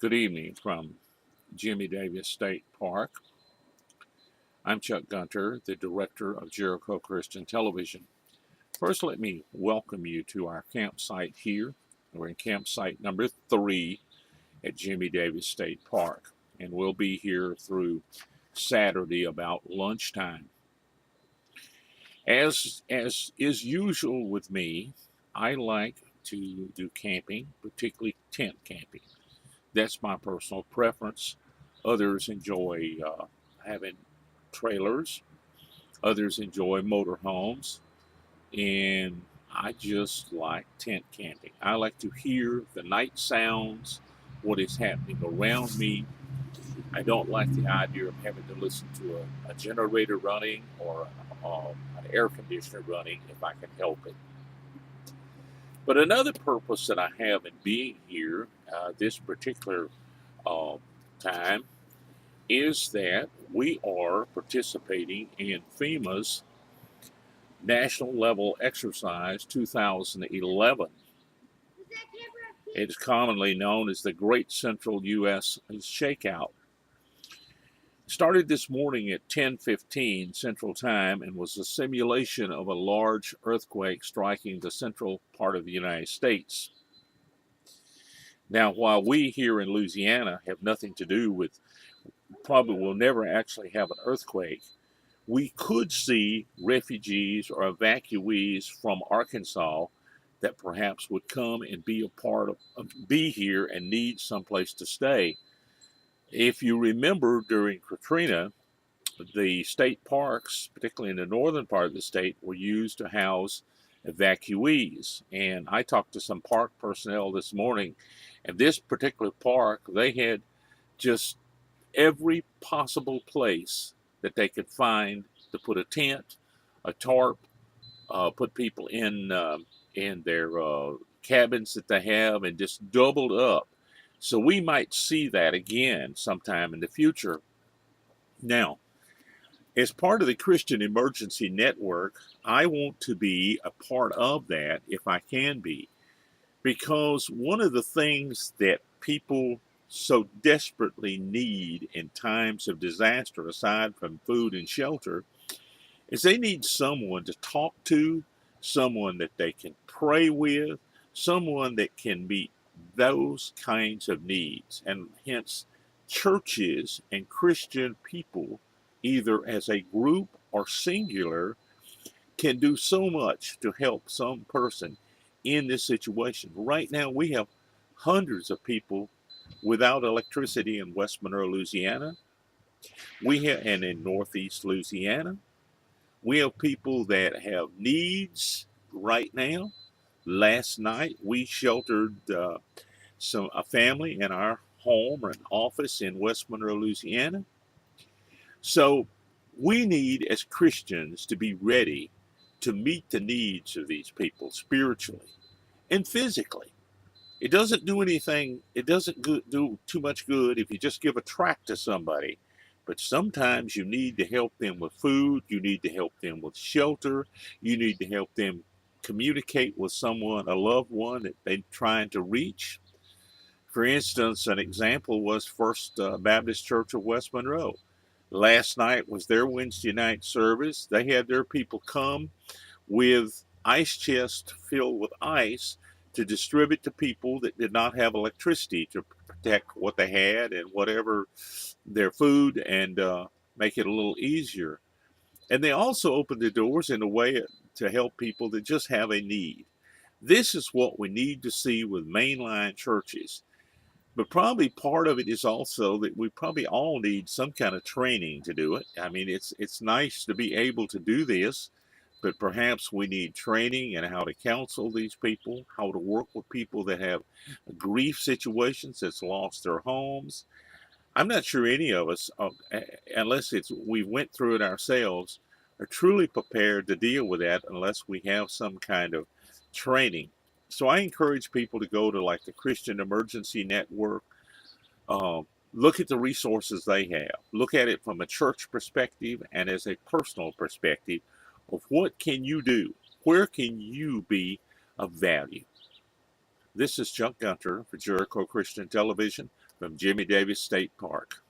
Good evening from Jimmie Davis State Park. I'm Chuck Gunter, the director of Jericho Christian Television. First, let me welcome you to our campsite here. We're in campsite number 3 at Jimmie Davis State Park, and we'll be here through Saturday about lunchtime. As is usual with me, I like to do camping, particularly tent camping. That's my personal preference. Others enjoy having trailers. Others enjoy motorhomes. And I just like tent camping. I like to hear the night sounds, what is happening around me. I don't like the idea of having to listen to a generator running or an air conditioner running if I can help it. But another purpose that I have in being here this particular uh, time is that we are participating in Fema's National Level Exercise 2011. It's commonly known as the Great Central U.S. Shakeout. Started this morning at 10:15 Central Time and was a simulation of a large earthquake striking the central part of the United States. Now, while we here in Louisiana have nothing to do with, probably will never actually have an earthquake, we could see refugees or evacuees from Arkansas that perhaps would come and be be here and need someplace to stay. If you remember during Katrina, the state parks, particularly in the northern part of the state, were used to house evacuees. And I talked to some park personnel this morning, and this particular park, they had just every possible place that they could find to put a tent, a tarp, put people in their cabins that they have, and just doubled up. So we might see that again sometime in the future. Now, as part of the Christian Emergency Network, I want to be a part of that if I can be, because one of the things that people so desperately need in times of disaster, aside from food and shelter, is they need someone to talk to, someone that they can pray with, someone that can meet those kinds of needs. And hence, churches and Christian people, either as a group or singular, can do so much to help some person in this situation. Right now, we have hundreds of people without electricity in West Monroe, Louisiana. And in Northeast Louisiana. We have people that have needs right now. Last night, we sheltered a family in our home or an office in West Monroe, Louisiana. So we need, as Christians, to be ready to meet the needs of these people spiritually and physically. It doesn't do anything, it doesn't do too much good if you just give a tract to somebody. But sometimes you need to help them with food, you need to help them with shelter, you need to help them communicate with someone, a loved one that they're trying to reach. For instance, an example was First Baptist Church of West Monroe. Last night was their Wednesday night service. They had their people come with ice chests filled with ice to distribute to people that did not have electricity to protect what they had and whatever their food and make it a little easier. And they also opened the doors in a way to help people that just have a need. This is what we need to see with mainline churches. But probably part of it is also that we probably all need some kind of training to do it. I mean, it's nice to be able to do this, but perhaps we need training in how to counsel these people, how to work with people that have grief situations, that's lost their homes. I'm not sure any of us, unless we went through it ourselves, are truly prepared to deal with that unless we have some kind of training. So I encourage people to go to like the Christian Emergency Network, look at the resources they have, look at it from a church perspective and as a personal perspective of what can you do, where can you be of value. This is Chuck Gunter for Jericho Christian Television. from Jimmie Davis State Park.